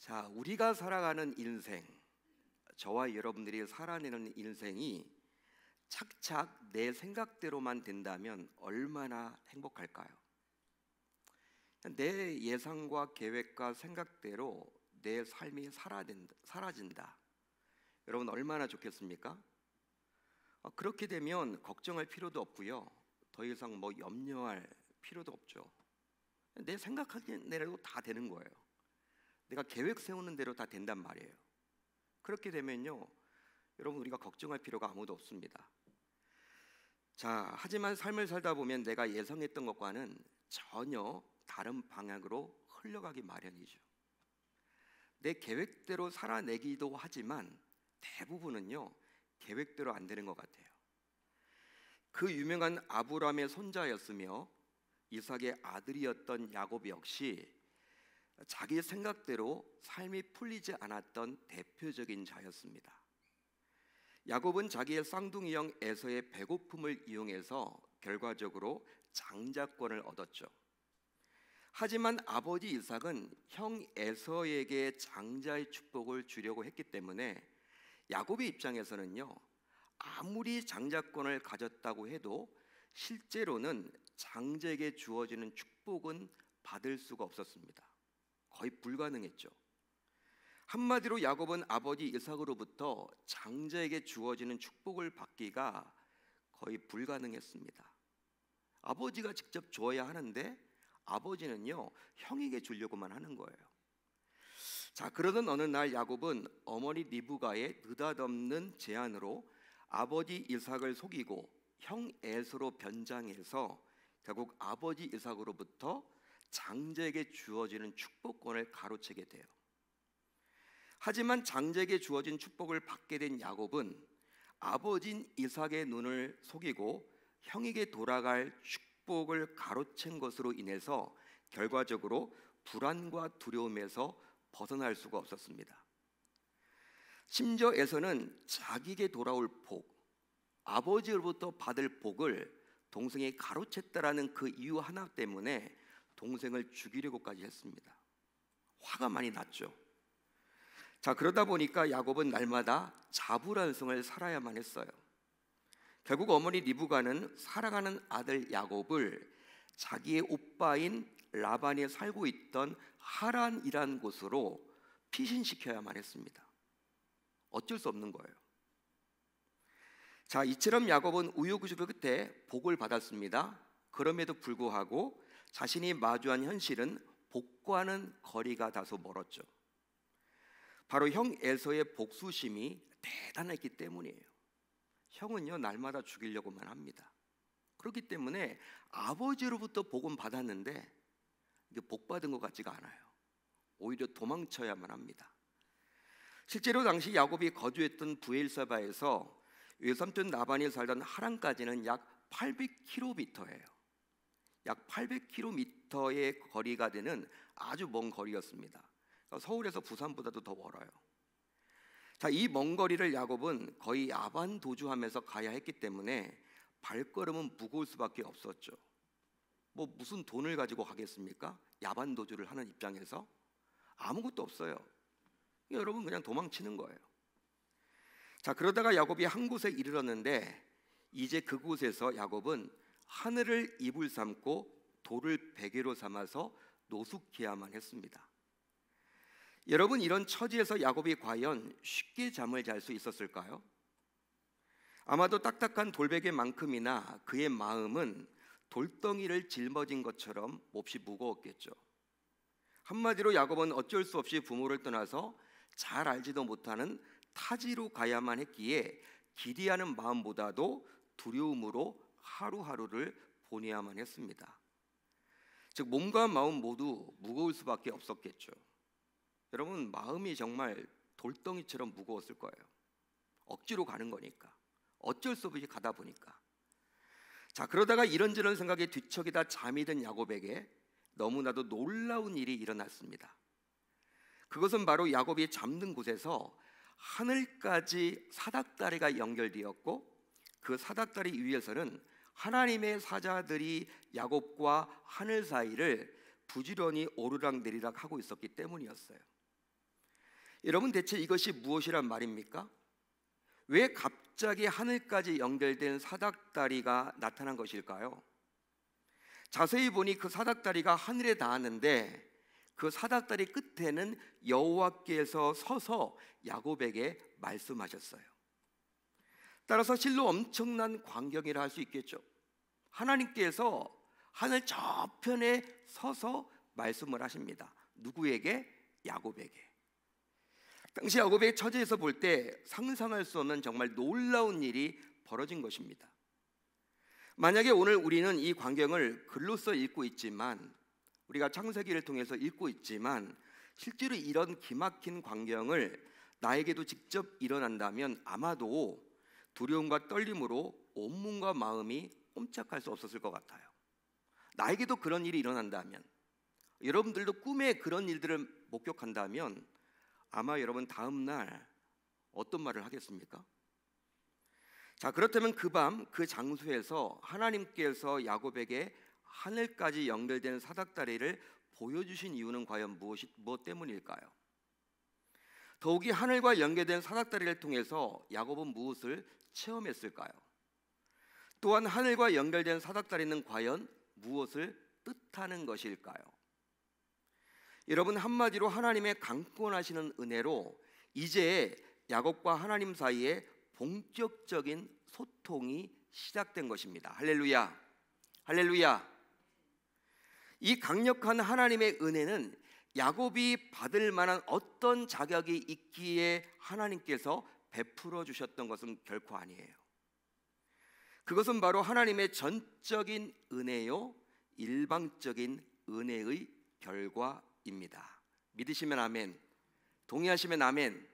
자, 우리가 살아가는 인생, 저와 여러분들이 살아내는 인생이 착착 내 생각대로만 된다면 얼마나 행복할까요? 내 예상과 계획과 생각대로 내 삶이 사라진다. 여러분 얼마나 좋겠습니까? 그렇게 되면 걱정할 필요도 없고요. 더 이상 염려할 필요도 없죠. 내 생각하는 대로 다 되는 거예요. 내가 계획 세우는 대로 다 된단 말이에요. 그렇게 되면요, 여러분 우리가 걱정할 필요가 아무도 없습니다. 자, 하지만 삶을 살다 보면 내가 예상했던 것과는 전혀 다른 방향으로 흘러가기 마련이죠. 내 계획대로 살아내기도 하지만 대부분은요, 계획대로 안 되는 것 같아요. 그 유명한 아브라함의 손자였으며 이삭의 아들이었던 야곱 역시 자기 생각대로 삶이 풀리지 않았던 대표적인 자였습니다. 야곱은 자기의 쌍둥이 형 에서의 배고픔을 이용해서 결과적으로 장자권을 얻었죠. 하지만 아버지 이삭은 형 에서에게 장자의 축복을 주려고 했기 때문에 야곱의 입장에서는요, 아무리 장자권을 가졌다고 해도 실제로는 장자에게 주어지는 축복은 받을 수가 없었습니다. 거의 불가능했죠. 한마디로 야곱은 아버지 이삭으로부터 장자에게 주어지는 축복을 받기가 거의 불가능했습니다. 아버지가 직접 줘야 하는데 아버지는요, 형에게 주려고만 하는 거예요. 자, 그러던 어느 날 야곱은 어머니 리브가의 느닷없는 제안으로 아버지 이삭을 속이고 형 에서로 변장해서 결국 아버지 이삭으로부터 장자에게 주어지는 축복권을 가로채게 돼요. 하지만 장자에게 주어진 축복을 받게 된 야곱은 아버지인 이삭의 눈을 속이고 형에게 돌아갈 축복을 가로챈 것으로 인해서 결과적으로 불안과 두려움에서 벗어날 수가 없었습니다. 심지어 에서는 자기에게 돌아올 복, 아버지로부터 받을 복을 동생이 가로챘다라는 그 이유 하나 때문에 동생을 죽이려고까지 했습니다. 화가 많이 났죠. 자, 그러다 보니까 야곱은 날마다 자불안성을 살아야만 했어요. 결국 어머니 리브가는 살아가는 아들 야곱을 자기의 오빠인 라반이 살고 있던 하란이라는 곳으로 피신시켜야만 했습니다. 어쩔 수 없는 거예요. 자, 이처럼 야곱은 우여곡절 끝에 복을 받았습니다. 그럼에도 불구하고 자신이 마주한 현실은 복과는 거리가 다소 멀었죠. 바로 형 에서의 복수심이 대단했기 때문이에요. 형은요, 날마다 죽이려고만 합니다. 그렇기 때문에 아버지로부터 복은 받았는데 이게 복 받은 것 같지가 않아요. 오히려 도망쳐야만 합니다. 실제로 당시 야곱이 거주했던 브엘사바에서 외삼촌 라반이 살던 하란까지는 약 800km예요. 약 800km의 거리가 되는 아주 먼 거리였습니다. 그러니까 서울에서 부산보다도 더 멀어요. 자, 이 먼 거리를 야곱은 거의 야반 도주하면서 가야 했기 때문에 발걸음은 무거울 수밖에 없었죠. 무슨 돈을 가지고 가겠습니까? 야반 도주를 하는 입장에서 아무것도 없어요. 여러분 그냥 도망치는 거예요. 자, 그러다가 야곱이 한 곳에 이르렀는데 이제 그곳에서 야곱은 하늘을 이불 삼고 돌을 베개로 삼아서 노숙해야만 했습니다. 여러분, 이런 처지에서 야곱이 과연 쉽게 잠을 잘 수 있었을까요? 아마도 딱딱한 돌베개만큼이나 그의 마음은 돌덩이를 짊어진 것처럼 몹시 무거웠겠죠. 한마디로 야곱은 어쩔 수 없이 부모를 떠나서 잘 알지도 못하는 타지로 가야만 했기에 기대하는 마음보다도 두려움으로 하루하루를 보내야만 했습니다. 즉 몸과 마음 모두 무거울 수밖에 없었겠죠. 여러분, 마음이 정말 돌덩이처럼 무거웠을 거예요. 억지로 가는 거니까, 어쩔 수 없이 가다 보니까. 자, 그러다가 이런저런 생각에 뒤척이다 잠이 든 야곱에게 너무나도 놀라운 일이 일어났습니다. 그것은 바로 야곱이 잠든 곳에서 하늘까지 사닥다리가 연결되었고 그 사닥다리 위에서는 하나님의 사자들이 야곱과 하늘 사이를 부지런히 오르락내리락 하고 있었기 때문이었어요. 여러분, 대체 이것이 무엇이란 말입니까? 왜 갑자기 하늘까지 연결된 사닥다리가 나타난 것일까요? 자세히 보니 그 사닥다리가 하늘에 닿았는데 그 사닥다리 끝에는 여호와께서 서서 야곱에게 말씀하셨어요. 따라서 실로 엄청난 광경이라 할 수 있겠죠. 하나님께서 하늘 저편에 서서 말씀을 하십니다. 누구에게? 야곱에게. 당시 야곱의 처지에서 볼 때 상상할 수 없는 정말 놀라운 일이 벌어진 것입니다. 만약에 오늘 우리는 이 광경을 글로써 읽고 있지만, 우리가 창세기를 통해서 읽고 있지만, 실제로 이런 기막힌 광경을 나에게도 직접 일어난다면 아마도 두려움과 떨림으로 온몸과 마음이 꼼짝할 수 없었을 것 같아요. 나에게도 그런 일이 일어난다면, 여러분들도 꿈에 그런 일들을 목격한다면 아마 여러분 다음 날 어떤 말을 하겠습니까? 자, 그렇다면 그 밤 그 장소에서 하나님께서 야곱에게 하늘까지 연결된 사닥다리를 보여주신 이유는 과연 무엇 때문일까요? 더욱이 하늘과 연결된 사닥다리를 통해서 야곱은 무엇을 체험했을까요? 또한 하늘과 연결된 사닥다리는 과연 무엇을 뜻하는 것일까요? 여러분, 한마디로 하나님의 강권하시는 은혜로 이제 야곱과 하나님 사이에 본격적인 소통이 시작된 것입니다. 할렐루야, 할렐루야. 이 강력한 하나님의 은혜는 야곱이 받을 만한 어떤 자격이 있기에 하나님께서 베풀어 주셨던 것은 결코 아니에요. 그것은 바로 하나님의 전적인 은혜요, 일방적인 은혜의 결과입니다. 믿으시면 아멘, 동의하시면 아멘.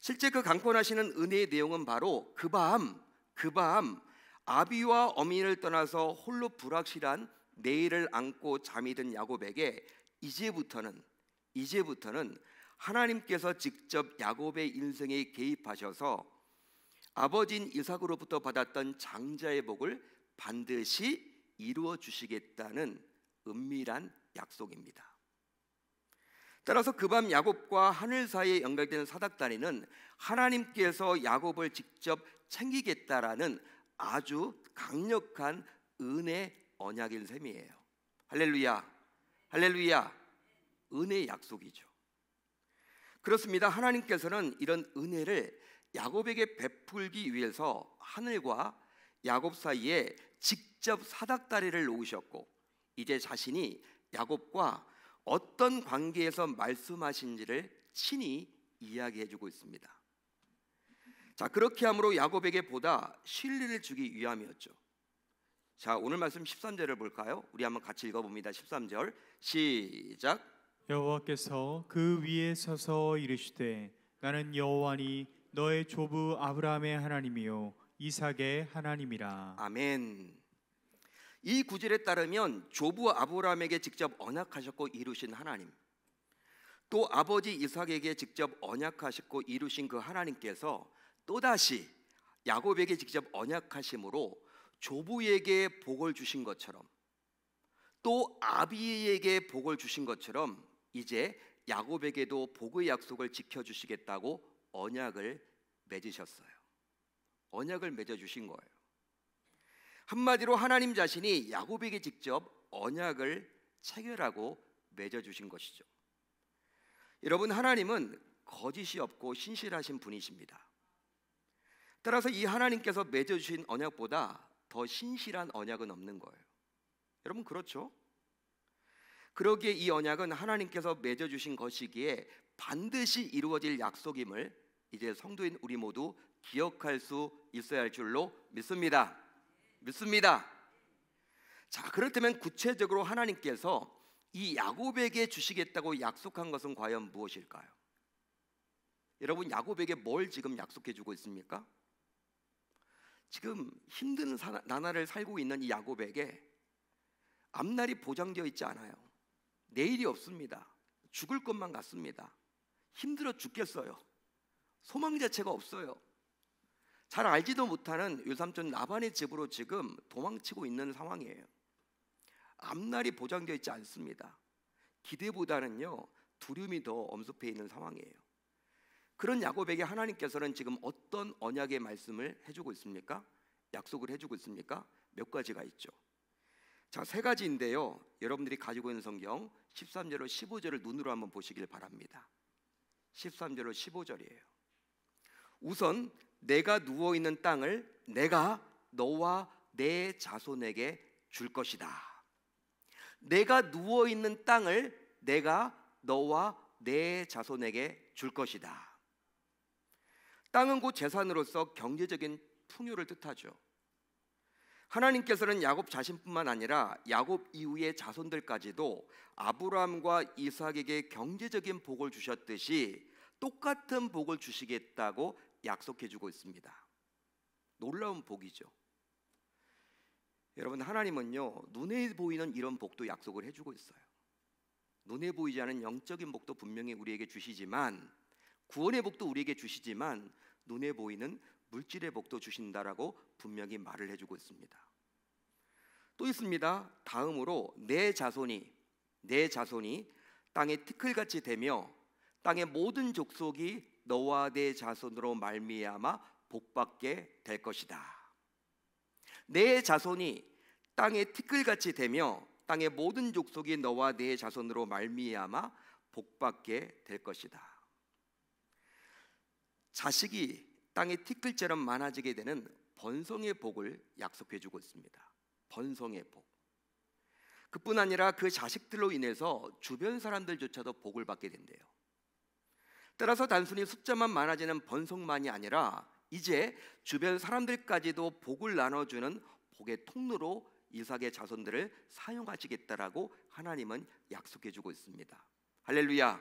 실제 그 강권하시는 은혜의 내용은 바로 그 밤 아비와 어미를 떠나서 홀로 불확실한 내일을 안고 잠이 든 야곱에게 이제부터는 하나님께서 직접 야곱의 인생에 개입하셔서 아버지인 이삭으로부터 받았던 장자의 복을 반드시 이루어 주시겠다는 은밀한 약속입니다. 따라서 그 밤 야곱과 하늘 사이에 연결된 사닥다리는 하나님께서 야곱을 직접 챙기겠다라는 아주 강력한 은혜 언약인 셈이에요. 할렐루야, 할렐루야. 은혜의 약속이죠. 그렇습니다. 하나님께서는 이런 은혜를 야곱에게 베풀기 위해서 하늘과 야곱 사이에 직접 사닥다리를 놓으셨고, 이제 자신이 야곱과 어떤 관계에서 말씀하신지를 친히 이야기해주고 있습니다. 자, 그렇게 함으로 야곱에게 보다 신뢰를 주기 위함이었죠. 자, 오늘 말씀 13절을 볼까요? 우리 한번 같이 읽어봅니다. 13절 시작. 여호와께서 그 위에 서서 이르시되 나는 여호와니 너의 조부 아브라함의 하나님이요 이삭의 하나님이라. 아멘. 이 구절에 따르면 조부 아브라함에게 직접 언약하셨고 이루신 하나님, 또 아버지 이삭에게 직접 언약하셨고 이루신 그 하나님께서 또다시 야곱에게 직접 언약하심으로 조부에게 복을 주신 것처럼, 또 아비에게 복을 주신 것처럼 이제 야곱에게도 복의 약속을 지켜주시겠다고 언약을 맺으셨어요. 언약을 맺어주신 거예요. 한마디로 하나님 자신이 야곱에게 직접 언약을 체결하고 맺어주신 것이죠. 여러분, 하나님은 거짓이 없고 신실하신 분이십니다. 따라서 이 하나님께서 맺어주신 언약보다 더 신실한 언약은 없는 거예요. 여러분, 그렇죠? 그러기에 이 언약은 하나님께서 맺어주신 것이기에 반드시 이루어질 약속임을 이제 성도인 우리 모두 기억할 수 있어야 할 줄로 믿습니다. 자, 그렇다면 구체적으로 하나님께서 이 야곱에게 주시겠다고 약속한 것은 과연 무엇일까요? 여러분, 야곱에게 뭘 지금 약속해 주고 있습니까? 지금 힘든 나날을 살고 있는 이 야곱에게 앞날이 보장되어 있지 않아요. 내일이 없습니다. 죽을 것만 같습니다. 힘들어 죽겠어요. 소망 자체가 없어요. 잘 알지도 못하는 외삼촌 라반의 집으로 지금 도망치고 있는 상황이에요. 앞날이 보장되어 있지 않습니다. 기대보다는요, 두려움이 더 엄습해 있는 상황이에요. 그런 야곱에게 하나님께서는 지금 어떤 언약의 말씀을 해주고 있습니까? 약속을 해주고 있습니까? 몇 가지가 있죠. 자, 세 가지인데요. 여러분들이 가지고 있는 성경 13절로 15절을 눈으로 한번 보시길 바랍니다. 13절로 15절이에요. 우선 내가 누워있는 땅을 내가 너와 내 자손에게 줄 것이다. 내가 누워있는 땅을 내가 너와 내 자손에게 줄 것이다. 땅은 곧 재산으로서 경제적인 풍요를 뜻하죠. 하나님께서는 야곱 자신뿐만 아니라 야곱 이후의 자손들까지도 아브라함과 이삭에게 경제적인 복을 주셨듯이 똑같은 복을 주시겠다고 약속해주고 있습니다. 놀라운 복이죠. 여러분, 하나님은요, 눈에 보이는 이런 복도 약속을 해주고 있어요. 눈에 보이지 않은 영적인 복도 분명히 우리에게 주시지만, 구원의 복도 우리에게 주시지만 눈에 보이는 물질의 복도 주신다라고 분명히 말을 해주고 있습니다. 또 있습니다. 다음으로 내 자손이 땅의 티끌같이 되며 땅의 모든 족속이 너와 내 자손으로 말미암아 복받게 될 것이다. 내 자손이 땅의 티끌같이 되며 땅의 모든 족속이 너와 내 자손으로 말미암아 복받게 될 것이다. 자식이 땅의 티끌처럼 많아지게 되는 번성의 복을 약속해주고 있습니다. 번성의 복. 그뿐 아니라 그 자식들로 인해서 주변 사람들조차도 복을 받게 된대요. 따라서 단순히 숫자만 많아지는 번성만이 아니라 이제 주변 사람들까지도 복을 나눠주는 복의 통로로 이삭의 자손들을 사용하시겠다라고 하나님은 약속해주고 있습니다. 할렐루야,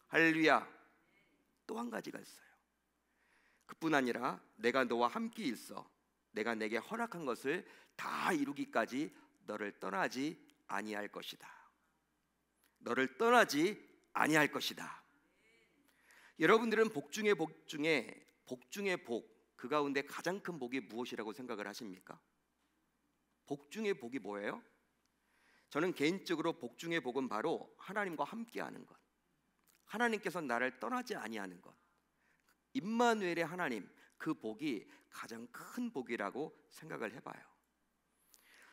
할렐루야. 또 한 가지가 있어요. 그뿐 아니라 내가 너와 함께 있어 내가 내게 허락한 것을 다 이루기까지 너를 떠나지 아니할 것이다. 너를 떠나지 아니할 것이다. 여러분들은 복 중에 복, 그 가운데 가장 큰 복이 무엇이라고 생각을 하십니까? 복 중에 복이 뭐예요? 저는 개인적으로 복 중에 복은 바로 하나님과 함께하는 것, 하나님께서 나를 떠나지 아니하는 것, 임마누엘의 하나님, 그 복이 가장 큰 복이라고 생각을 해봐요.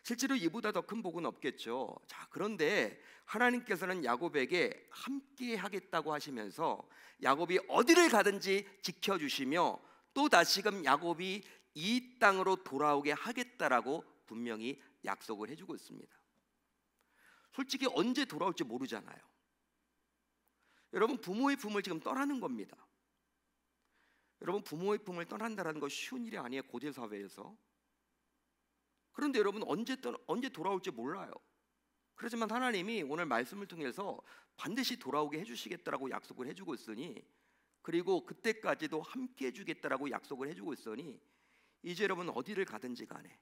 실제로 이보다 더 큰 복은 없겠죠. 자, 그런데 하나님께서는 야곱에게 함께 하겠다고 하시면서 야곱이 어디를 가든지 지켜주시며 또 다시금 야곱이 이 땅으로 돌아오게 하겠다라고 분명히 약속을 해주고 있습니다. 솔직히 언제 돌아올지 모르잖아요. 여러분, 부모의 품을 지금 떠나는 겁니다. 여러분, 부모의 품을 떠난다는 거 쉬운 일이 아니에요, 고대 사회에서. 그런데 여러분, 언제 돌아올지 몰라요. 그렇지만 하나님이 오늘 말씀을 통해서 반드시 돌아오게 해주시겠다라고 약속을 해주고 있으니, 그리고 그때까지도 함께 해주겠다라고 약속을 해주고 있으니 이제 여러분 어디를 가든지 간에,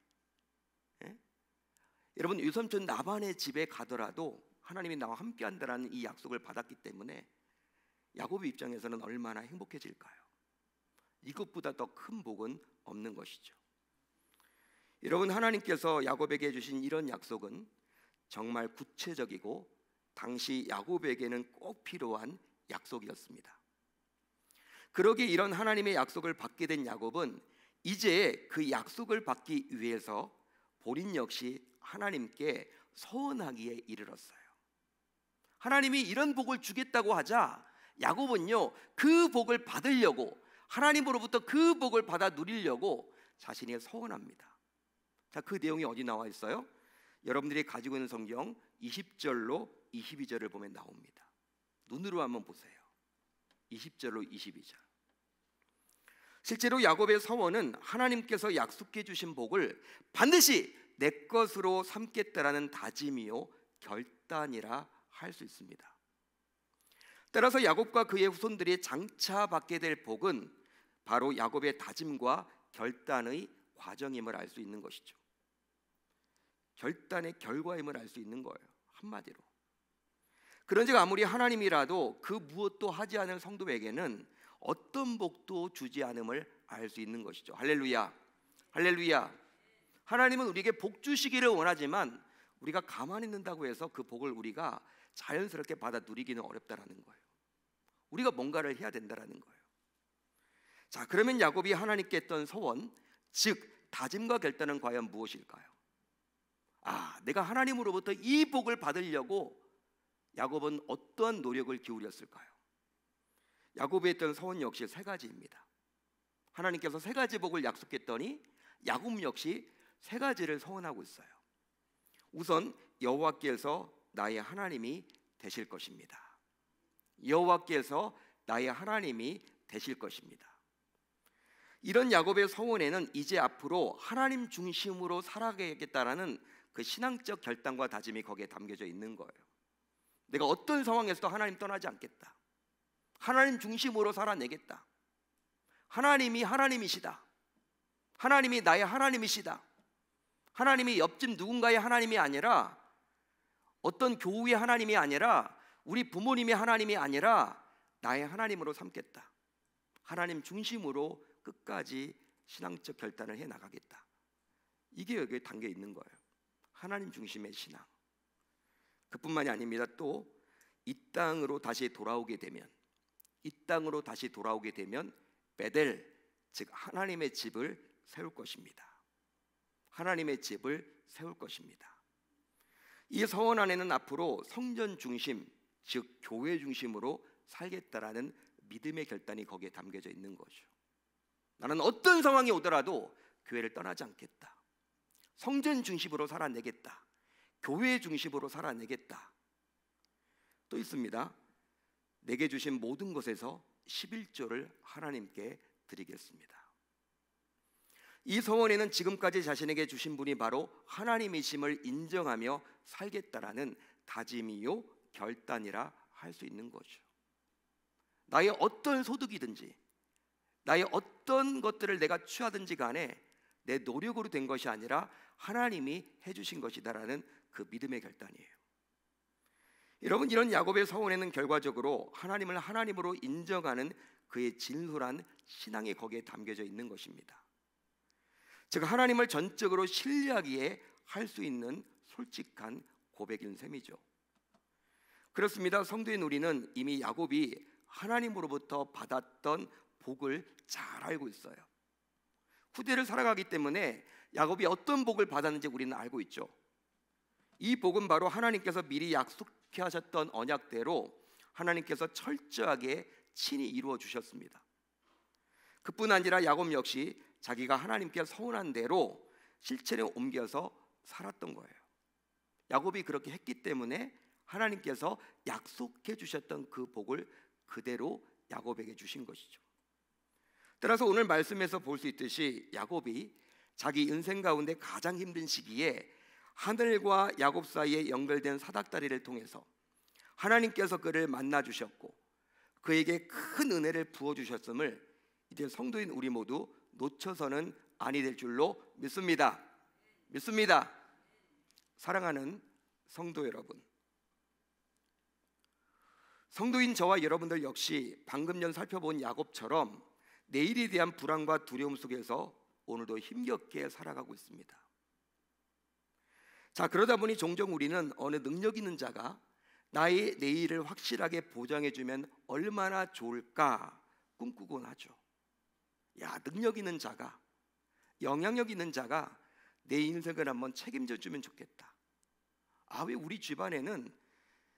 여러분 유삼촌 나반의 집에 가더라도 하나님이 나와 함께 한다라는 이 약속을 받았기 때문에 야곱의 입장에서는 얼마나 행복해질까요? 이것보다 더 큰 복은 없는 것이죠. 여러분, 하나님께서 야곱에게 주신 이런 약속은 정말 구체적이고 당시 야곱에게는 꼭 필요한 약속이었습니다. 그러기에 이런 하나님의 약속을 받게 된 야곱은 이제 그 약속을 받기 위해서 본인 역시 하나님께 서원하기에 이르렀어요. 하나님이 이런 복을 주겠다고 하자 야곱은요, 그 복을 받으려고, 하나님으로부터 그 복을 받아 누리려고 자신이 서원합니다. 자, 그 내용이 어디 나와 있어요? 여러분들이 가지고 있는 성경 20절로 22절을 보면 나옵니다. 눈으로 한번 보세요. 20절로 22절. 실제로 야곱의 서원은 하나님께서 약속해 주신 복을 반드시 내 것으로 삼겠다라는 다짐이요 결단이라 할 수 있습니다. 따라서 야곱과 그의 후손들이 장차 받게 될 복은 바로 야곱의 다짐과 결단의 과정임을 알 수 있는 것이죠. 결단의 결과임을 알 수 있는 거예요, 한마디로. 그런즉 아무리 하나님이라도 그 무엇도 하지 않은 성도에게는 어떤 복도 주지 않음을 알 수 있는 것이죠. 할렐루야, 할렐루야. 하나님은 우리에게 복 주시기를 원하지만 우리가 가만히 있는다고 해서 그 복을 우리가 자연스럽게 받아 누리기는 어렵다라는 거예요. 우리가 뭔가를 해야 된다라는 거예요. 자, 그러면 야곱이 하나님께 했던 소원, 즉 다짐과 결단은 과연 무엇일까요? 내가 하나님으로부터 이 복을 받으려고 야곱은 어떠한 노력을 기울였을까요? 야곱이 했던 소원 역시 세 가지입니다. 하나님께서 세 가지 복을 약속했더니 야곱 역시 세 가지를 소원하고 있어요. 우선 여호와께서 나의 하나님이 되실 것입니다. 여호와께서 나의 하나님이 되실 것입니다. 이런 야곱의 소원에는 이제 앞으로 하나님 중심으로 살아가야겠다라는 그 신앙적 결단과 다짐이 거기에 담겨져 있는 거예요. 내가 어떤 상황에서도 하나님 떠나지 않겠다. 하나님 중심으로 살아내겠다. 하나님이 하나님이시다. 하나님이 나의 하나님이시다. 하나님이 옆집 누군가의 하나님이 아니라, 어떤 교우의 하나님이 아니라, 우리 부모님의 하나님이 아니라 나의 하나님으로 삼겠다. 하나님 중심으로 끝까지 신앙적 결단을 해 나가겠다. 이게 여기에 담겨 있는 거예요. 하나님 중심의 신앙. 그뿐만이 아닙니다. 또 이 땅으로 다시 돌아오게 되면, 베델, 즉 하나님의 집을 세울 것입니다. 하나님의 집을 세울 것입니다. 이 서원 안에는 앞으로 성전 중심, 즉 교회 중심으로 살겠다라는 믿음의 결단이 거기에 담겨져 있는 거죠. 나는 어떤 상황이 오더라도 교회를 떠나지 않겠다. 성전 중심으로 살아내겠다. 교회 중심으로 살아내겠다. 또 있습니다. 내게 주신 모든 것에서 11조를 하나님께 드리겠습니다. 이 서원에는 지금까지 자신에게 주신 분이 바로 하나님이심을 인정하며 살겠다라는 다짐이요 결단이라 할 수 있는 거죠. 나의 어떤 소득이든지, 나의 어떤 것들을 내가 취하든지 간에 내 노력으로 된 것이 아니라 하나님이 해주신 것이다라는 그 믿음의 결단이에요. 여러분, 이런 야곱의 서원에는 결과적으로 하나님을 하나님으로 인정하는 그의 진솔한 신앙이 거기에 담겨져 있는 것입니다. 즉 하나님을 전적으로 신뢰하기에 할 수 있는 솔직한 고백인 셈이죠. 그렇습니다. 성도인 우리는 이미 야곱이 하나님으로부터 받았던 복을 잘 알고 있어요. 후대를 살아가기 때문에 야곱이 어떤 복을 받았는지 우리는 알고 있죠. 이 복은 바로 하나님께서 미리 약속해 하셨던 언약대로 하나님께서 철저하게 친히 이루어 주셨습니다. 그뿐 아니라 야곱 역시 자기가 하나님께 서운한 대로 실천에 옮겨서 살았던 거예요. 야곱이 그렇게 했기 때문에 하나님께서 약속해 주셨던 그 복을 그대로 야곱에게 주신 것이죠. 따라서 오늘 말씀에서 볼 수 있듯이 야곱이 자기 인생 가운데 가장 힘든 시기에 하늘과 야곱 사이에 연결된 사닥다리를 통해서 하나님께서 그를 만나 주셨고 그에게 큰 은혜를 부어 주셨음을 이제 성도인 우리 모두 놓쳐서는 아니 될 줄로 믿습니다. 사랑하는 성도 여러분, 성도인 저와 여러분들 역시 방금 전 살펴본 야곱처럼 내일에 대한 불안과 두려움 속에서 오늘도 힘겹게 살아가고 있습니다. 자, 그러다 보니 종종 우리는 어느 능력 있는 자가 나의 내일을 확실하게 보장해주면 얼마나 좋을까 꿈꾸곤 하죠. 야, 능력 있는 자가, 영향력 있는 자가 내 인생을 한번 책임져 주면 좋겠다. 왜 우리 집안에는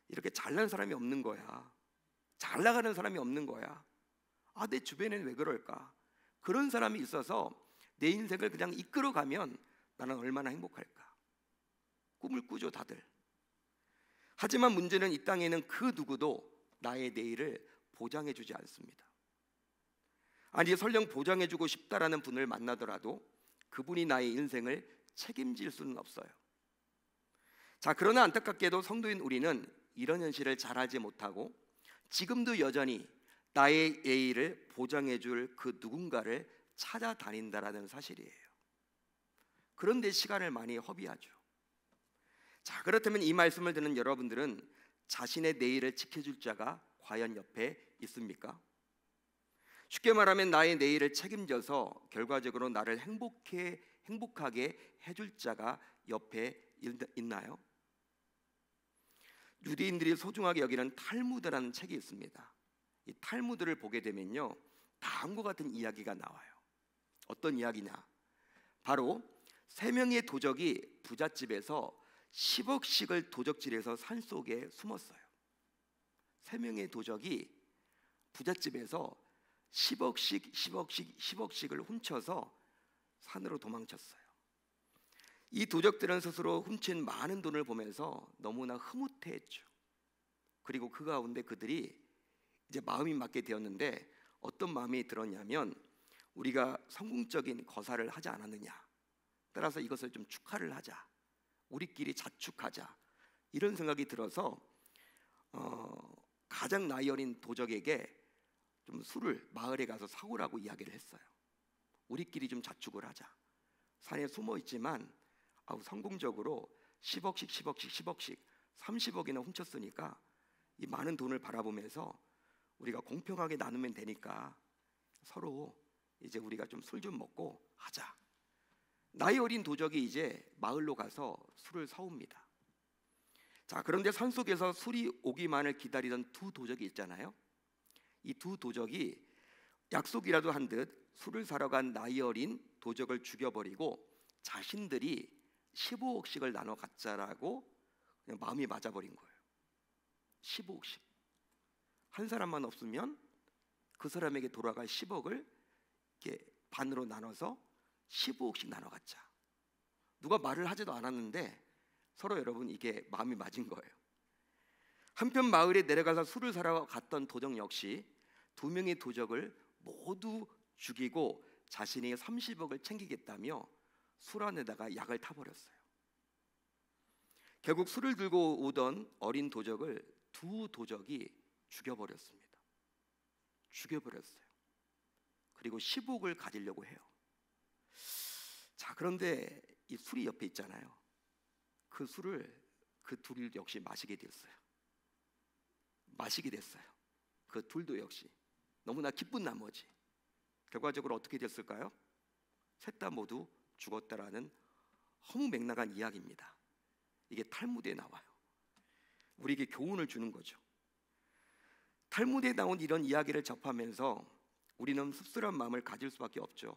이렇게 잘난 사람이 없는 거야. 잘 나가는 사람이 없는 거야. 내 주변에는 왜 그럴까? 그런 사람이 있어서 내 인생을 그냥 이끌어가면 나는 얼마나 행복할까? 꿈을 꾸죠, 다들. 하지만 문제는 이 땅에는 그 누구도 나의 내일을 보장해주지 않습니다. 아니, 설령 보장해주고 싶다라는 분을 만나더라도 그분이 나의 인생을 책임질 수는 없어요. 자, 그러나 안타깝게도 성도인 우리는 이런 현실을 잘 알지 못하고 지금도 여전히 나의 내일을 보장해줄 그 누군가를 찾아다닌다라는 사실이에요. 그런데 시간을 많이 허비하죠. 자, 그렇다면 이 말씀을 듣는 여러분들은 자신의 내일을 지켜줄 자가 과연 옆에 있습니까? 쉽게 말하면 나의 내일을 책임져서 결과적으로 나를 행복하게 해줄 자가 옆에 있나요? 유대인들이 소중하게 여기는 탈무드라는 책이 있습니다. 이 탈무드를 보게 되면요, 다음과 같은 이야기가 나와요. 어떤 이야기냐? 바로 세 명의 도적이 부잣집에서 10억씩을 도적질해서 산속에 숨었어요. 세 명의 도적이 부잣집에서 10억씩을 훔쳐서 산으로 도망쳤어요. 이 도적들은 스스로 훔친 많은 돈을 보면서 너무나 흐뭇해했죠. 그리고 그 가운데 그들이 이제 마음이 맞게 되었는데, 어떤 마음이 들었냐면, 우리가 성공적인 거사를 하지 않았느냐, 따라서 이것을 좀 축하를 하자, 우리끼리 자축하자, 이런 생각이 들어서 가장 나이 어린 도적에게 좀 술을 마을에 가서 사오라고 이야기를 했어요. 우리끼리 좀 자축을 하자. 산에 숨어 있지만 성공적으로 10억씩 30억이나 훔쳤으니까 이 많은 돈을 바라보면서 우리가 공평하게 나누면 되니까 서로 이제 우리가 좀 술 좀 먹고 하자. 나이 어린 도적이 이제 마을로 가서 술을 사옵니다. 자, 그런데 산속에서 술이 오기만을 기다리던 두 도적이 있잖아요. 이 두 도적이 약속이라도 한 듯 술을 사러 간 나이 어린 도적을 죽여버리고 자신들이 15억씩을 나눠 갖자라고 그냥 마음이 맞아버린 거예요. 15억씩. 한 사람만 없으면 그 사람에게 돌아갈 10억을 이렇게 반으로 나눠서 15억씩 나눠 갖자. 누가 말을 하지도 않았는데 서로 여러분 이게 마음이 맞은 거예요. 한편 마을에 내려가서 술을 사러 갔던 도적 역시 두 명의 도적을 모두 죽이고 자신이 30억을 챙기겠다며 술 안에다가 약을 타버렸어요. 결국 술을 들고 오던 어린 도적을 두 도적이 죽여버렸습니다. 그리고 10억을 가지려고 해요. 자, 그런데 이 술이 옆에 있잖아요. 그 술을 그 둘 역시 마시게 됐어요. 그 둘도 역시 너무나 기쁜 나머지 결과적으로 어떻게 됐을까요? 셋 다 모두 죽었다라는 허무맹랑한 이야기입니다. 이게 탈무드에 나와요. 우리에게 교훈을 주는 거죠. 탈무드에 나온 이런 이야기를 접하면서 우리는 씁쓸한 마음을 가질 수밖에 없죠.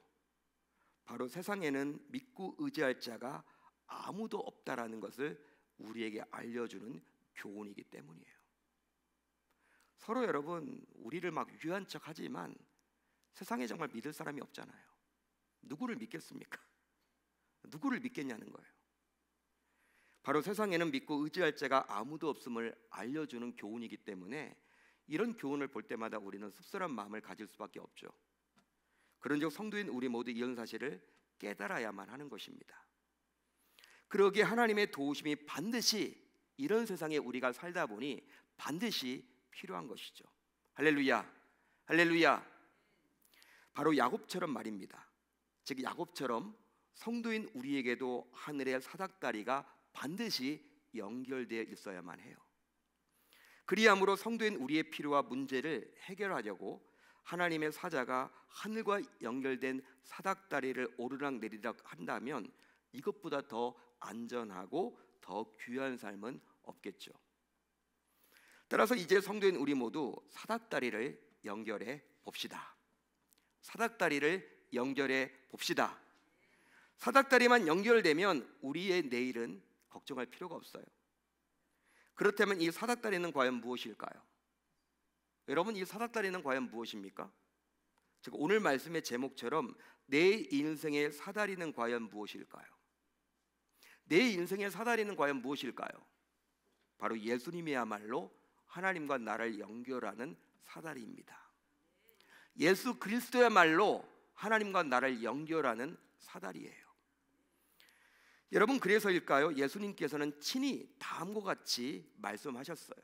바로 세상에는 믿고 의지할 자가 아무도 없다라는 것을 우리에게 알려주는 교훈이기 때문이에요. 서로 여러분, 우리를 막 유한 척 하지만 세상에 정말 믿을 사람이 없잖아요. 누구를 믿겠습니까? 누구를 믿겠냐는 거예요. 바로 세상에는 믿고 의지할 자가 아무도 없음을 알려주는 교훈이기 때문에 이런 교훈을 볼 때마다 우리는 씁쓸한 마음을 가질 수밖에 없죠. 그런즉 성도인 우리 모두 이런 사실을 깨달아야만 하는 것입니다. 그러기에 하나님의 도우심이 반드시 이런 세상에 우리가 살다 보니 반드시 필요한 것이죠. 할렐루야, 할렐루야. 바로 야곱처럼 말입니다. 즉 야곱처럼 성도인 우리에게도 하늘의 사닥다리가 반드시 연결되어 있어야만 해요. 그리함으로 성도인 우리의 필요와 문제를 해결하려고 하나님의 사자가 하늘과 연결된 사닥다리를 오르락내리락 한다면 이것보다 더 안전하고 더 귀한 삶은 없겠죠. 따라서 이제 성도인 우리 모두 사닥다리를 연결해 봅시다. 사닥다리만 연결되면 우리의 내일은 걱정할 필요가 없어요. 그렇다면 이 사닥다리는 과연 무엇일까요? 여러분, 이 사닥다리는 과연 무엇입니까? 즉 오늘 말씀의 제목처럼 내 인생의 사다리는 과연 무엇일까요? 내 인생의 사다리는 과연 무엇일까요? 바로 예수님이야말로 하나님과 나를 연결하는 사다리입니다. 예수 그리스도야말로 하나님과 나를 연결하는 사다리예요. 여러분, 그래서일까요? 예수님께서는 친히 다음과 같이 말씀하셨어요.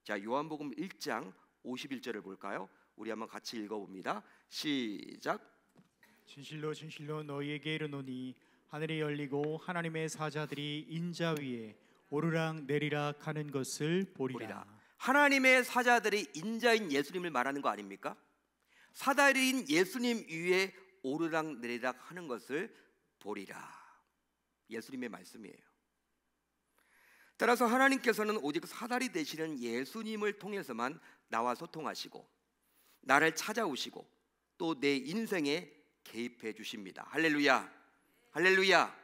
자, 요한복음 1장 51절을 볼까요? 우리 한번 같이 읽어봅니다. 시작. 진실로 진실로 너희에게 이르노니 하늘이 열리고 하나님의 사자들이 인자 위에 오르락 내리락 하는 것을 보리라. 하나님의 사자들이 인자인 예수님을 말하는 거 아닙니까? 사다리인 예수님 위에 오르락 내리락 하는 것을 보리라. 예수님의 말씀이에요. 따라서 하나님께서는 오직 사다리 되시는 예수님을 통해서만 나와 소통하시고 나를 찾아오시고 또 내 인생에 개입해 주십니다. 할렐루야, 할렐루야.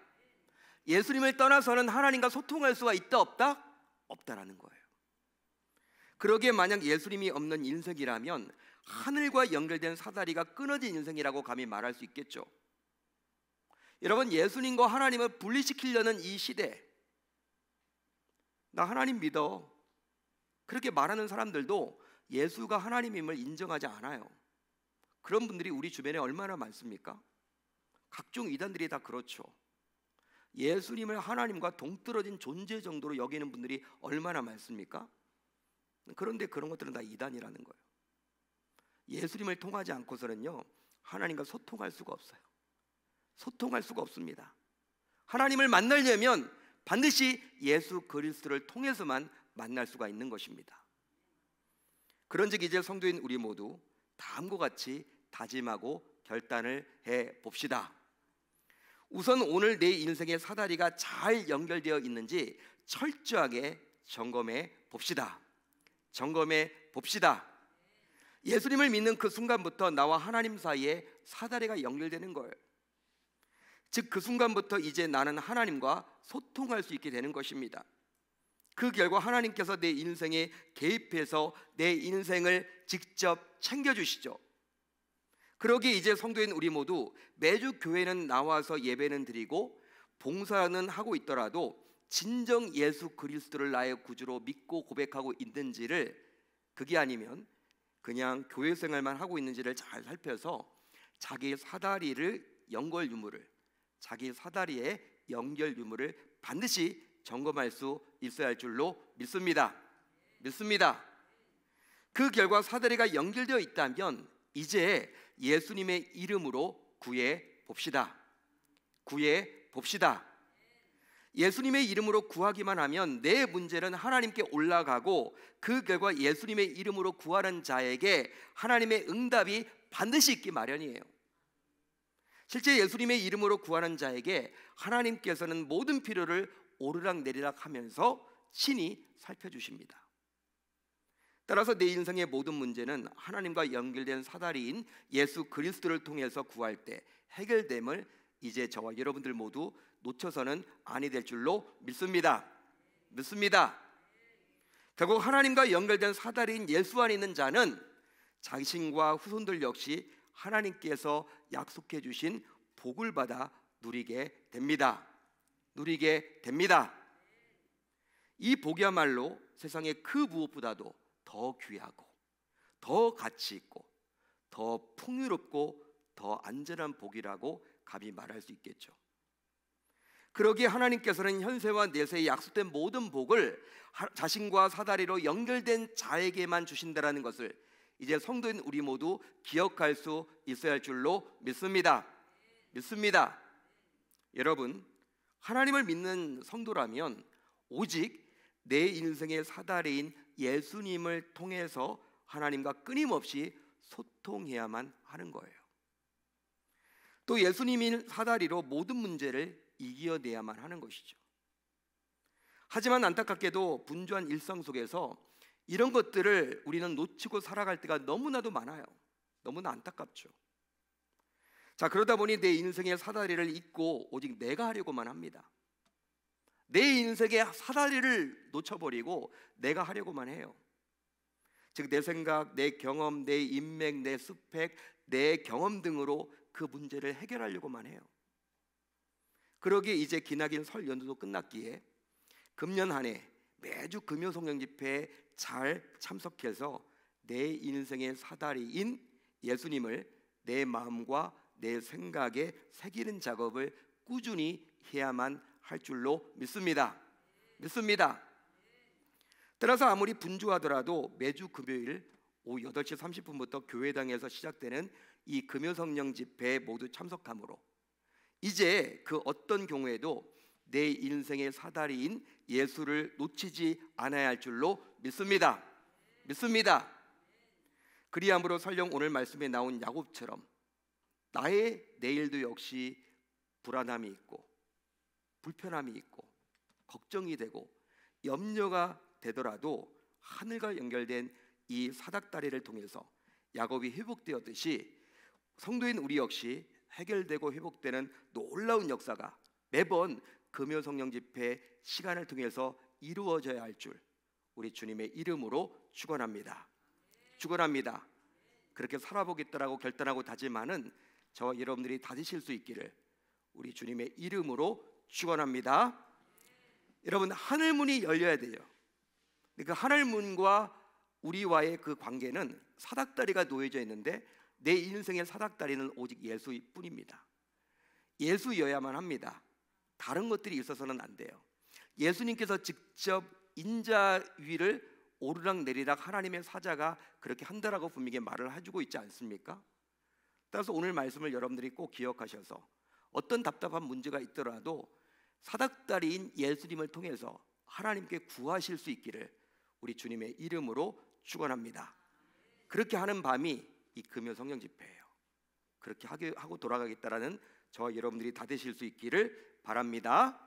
예수님을 떠나서는 하나님과 소통할 수가 있다 없다? 없다라는 거예요. 그러기에 만약 예수님이 없는 인생이라면 하늘과 연결된 사다리가 끊어진 인생이라고 감히 말할 수 있겠죠. 여러분, 예수님과 하나님을 분리시키려는 이 시대, 나 하나님 믿어 그렇게 말하는 사람들도 예수가 하나님임을 인정하지 않아요. 그런 분들이 우리 주변에 얼마나 많습니까? 각종 이단들이 다 그렇죠. 예수님을 하나님과 동떨어진 존재 정도로 여기는 분들이 얼마나 많습니까? 그런데 그런 것들은 다 이단이라는 거예요. 예수님을 통하지 않고서는요 하나님과 소통할 수가 없어요. 소통할 수가 없습니다. 하나님을 만나려면 반드시 예수 그리스도를 통해서만 만날 수가 있는 것입니다. 그런즉 이제 성도인 우리 모두 다음과 같이 다짐하고 결단을 해 봅시다. 우선 오늘 내 인생의 사다리가 잘 연결되어 있는지 철저하게 점검해 봅시다. 점검해 봅시다. 예수님을 믿는 그 순간부터 나와 하나님 사이에 사다리가 연결되는 거예요. 즉 그 순간부터 이제 나는 하나님과 소통할 수 있게 되는 것입니다. 그 결과 하나님께서 내 인생에 개입해서 내 인생을 직접 챙겨주시죠. 그러기에 이제 성도인 우리 모두 매주 교회는 나와서 예배는 드리고 봉사는 하고 있더라도 진정 예수 그리스도를 나의 구주로 믿고 고백하고 있는지를, 그게 아니면 그냥 교회 생활만 하고 있는지를 잘 살펴서 자기 사다리를 연결 유무를, 자기 사다리의 연결 유무를 반드시 점검할 수 있어야 할 줄로 믿습니다. 믿습니다. 그 결과 사다리가 연결되어 있다면 이제 예수님의 이름으로 구해 봅시다. 구해 봅시다. 예수님의 이름으로 구하기만 하면 내 문제는 하나님께 올라가고 그 결과 예수님의 이름으로 구하는 자에게 하나님의 응답이 반드시 있기 마련이에요. 실제 예수님의 이름으로 구하는 자에게 하나님께서는 모든 필요를 오르락내리락 하면서 친히 살펴주십니다. 따라서 내 인생의 모든 문제는 하나님과 연결된 사다리인 예수 그리스도를 통해서 구할 때 해결됨을 이제 저와 여러분들 모두 놓쳐서는 아니 될 줄로 믿습니다. 믿습니다. 결국 하나님과 연결된 사다리인 예수 안에 있는 자는 자신과 후손들 역시 하나님께서 약속해 주신 복을 받아 누리게 됩니다. 누리게 됩니다. 이 복이야말로 세상의 그 무엇보다도 더 귀하고 더 가치 있고 더 풍요롭고 더 안전한 복이라고 감히 말할 수 있겠죠. 그러기에 하나님께서는 현세와 내세에 약속된 모든 복을 자신과 사다리로 연결된 자에게만 주신다라는 것을 이제 성도인 우리 모두 기억할 수 있어야 할 줄로 믿습니다. 믿습니다. 여러분, 하나님을 믿는 성도라면 오직 내 인생의 사다리인 예수님을 통해서 하나님과 끊임없이 소통해야만 하는 거예요. 또 예수님이 사다리로 모든 문제를 이겨내야만 하는 것이죠. 하지만 안타깝게도 분주한 일상 속에서 이런 것들을 우리는 놓치고 살아갈 때가 너무나도 많아요. 너무나 안타깝죠. 자, 그러다 보니 내 인생의 사다리를 잊고 오직 내가 하려고만 합니다. 내 인생의 사다리를 놓쳐버리고 내가 하려고만 해요. 즉 내 생각, 내 경험, 내 인맥, 내 스펙, 내 경험 등으로 그 문제를 해결하려고만 해요. 그러기에 이제 기나긴 설 연도도 끝났기에 금년 한 해 매주 금요 성령 집회에 잘 참석해서 내 인생의 사다리인 예수님을 내 마음과 내 생각에 새기는 작업을 꾸준히 해야만 할 줄로 믿습니다. 믿습니다. 따라서 아무리 분주하더라도 매주 금요일 오후 8시 30분부터 교회당에서 시작되는 이 금요성령 집회에 모두 참석함으로 이제 그 어떤 경우에도 내 인생의 사다리인 예수를 놓치지 않아야 할 줄로 믿습니다. 믿습니다. 그리함으로 설령 오늘 말씀에 나온 야곱처럼 나의 내일도 역시 불안함이 있고 불편함이 있고 걱정이 되고 염려가 되더라도 하늘과 연결된 이 사닥다리를 통해서 야곱이 회복되었듯이 성도인 우리 역시 해결되고 회복되는 놀라운 역사가 매번 금요 성령 집회 시간을 통해서 이루어져야 할 줄 우리 주님의 이름으로 축원합니다. 축원합니다. 그렇게 살아보겠다라고 결단하고 다짐하는 저와 여러분들이 다지실 수 있기를 우리 주님의 이름으로 축원합니다. 여러분, 하늘문이 열려야 돼요. 그 하늘문과 우리와의 그 관계는 사닥다리가 놓여져 있는데 내 인생의 사닥다리는 오직 예수뿐입니다. 예수여야만 합니다. 다른 것들이 있어서는 안 돼요. 예수님께서 직접 인자 위를 오르락내리락 하나님의 사자가 그렇게 한다라고 분명히 말을 해주고 있지 않습니까? 따라서 오늘 말씀을 여러분들이 꼭 기억하셔서 어떤 답답한 문제가 있더라도 사닥다리인 예수님을 통해서 하나님께 구하실 수 있기를 우리 주님의 이름으로 축원합니다. 그렇게 하는 밤이 이 금요 성령 집회예요. 그렇게 하고 돌아가겠다라는 저와 여러분들이 다 되실 수 있기를 바랍니다.